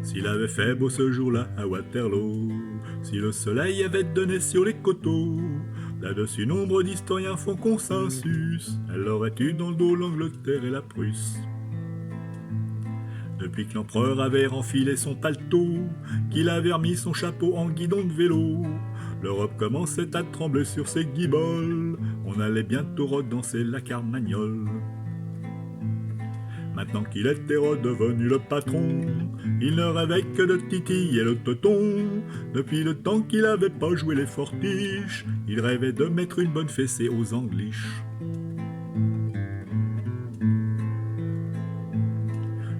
S'il avait fait beau ce jour-là à Waterloo, si le soleil avait donné sur les coteaux, là-dessus nombre d'historiens font consensus, elle aurait eu dans le dos l'Angleterre et la Prusse. Depuis que l'empereur avait enfilé son paletot, qu'il avait remis son chapeau en guidon de vélo, l'Europe commençait à trembler sur ses guiboles, on allait bientôt redanser la Carmagnole. Maintenant qu'il était redevenu le patron, il ne rêvait que de titiller le teuton. Depuis le temps qu'il avait pas joué les fortiches, il rêvait de mettre une bonne fessée aux Angliches.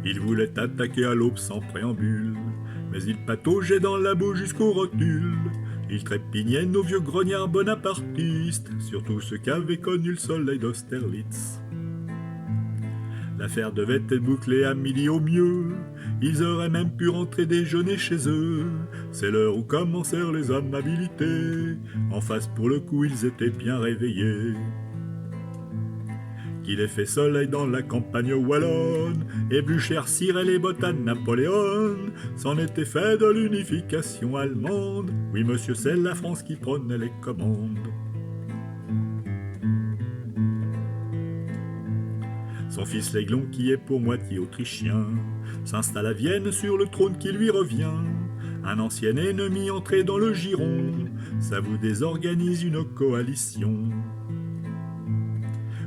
Il voulait attaquer à l'aube sans préambule, mais il pataugeait dans la boue jusqu'aux rotules. Il trépignait nos vieux grognards bonapartistes, surtout ceux qui avaient connu le soleil d'Austerlitz. L'affaire devait être bouclée à midi au mieux, ils auraient même pu rentrer déjeuner chez eux. C'est l'heure où commencèrent les amabilités, en face pour le coup ils étaient bien réveillés. Qu'il ait fait soleil dans la campagne wallonne, et Blücher cirait les bottes à Napoléon, c'en était fait de l'unification allemande. Oui monsieur, c'est la France qui prenait les commandes. Son fils l'Aiglon, qui est pour moitié autrichien, s'installe à Vienne sur le trône qui lui revient. Un ancien ennemi entré dans le giron, ça vous désorganise une coalition.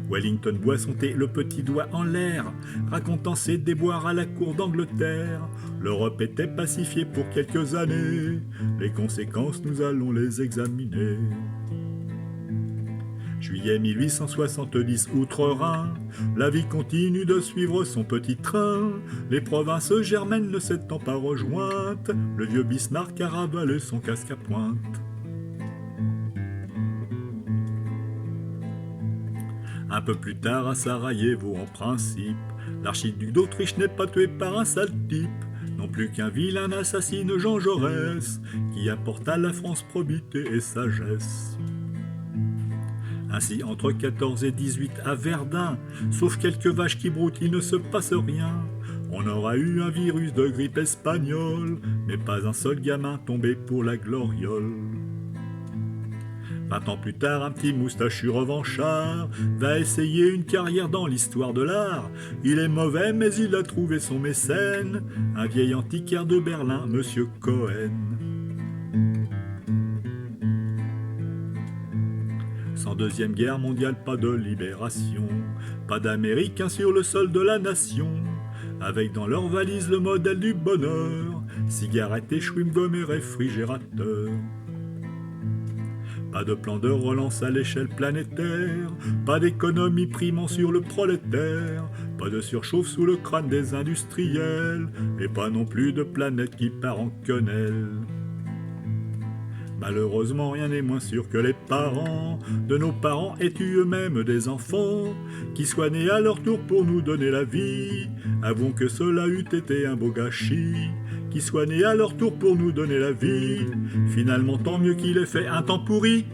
Wellington boit son thé, le petit doigt en l'air, racontant ses déboires à la cour d'Angleterre. L'Europe était pacifiée pour quelques années, les conséquences nous allons les examiner. Juillet 1870, outre-Rhin, la vie continue de suivre son petit train. Les provinces germaines ne s'étant pas rejointes, le vieux Bismarck a ravalé son casque à pointe. Un peu plus tard, à Sarajevo, en principe, l'archiduc d'Autriche n'est pas tué par un sale type, non plus qu'un vilain assassine Jean Jaurès, qui apporte à la France probité et sagesse. Ainsi, entre 14 et 18 à Verdun, sauf quelques vaches qui broutent, il ne se passe rien. On aura eu un virus de grippe espagnole, mais pas un seul gamin tombé pour la gloriole. 20 ans plus tard, un petit moustachu revanchard va essayer une carrière dans l'histoire de l'art. Il est mauvais, mais il a trouvé son mécène, un vieil antiquaire de Berlin, Monsieur Cohen. Sans deuxième guerre mondiale, pas de libération, pas d'Américains sur le sol de la nation, avec dans leur valise le modèle du bonheur, cigarettes et chewing-gum et réfrigérateur. Pas de plan de relance à l'échelle planétaire, pas d'économie primant sur le prolétaire, pas de surchauffe sous le crâne des industriels, et pas non plus de planète qui part en quenelle. Malheureusement, rien n'est moins sûr que les parents de nos parents aient eu eux-mêmes des enfants qui soient nés à leur tour pour nous donner la vie. Avouons que cela eût été un beau gâchis, qui soient nés à leur tour pour nous donner la vie. Finalement, tant mieux qu'il ait fait un temps pourri.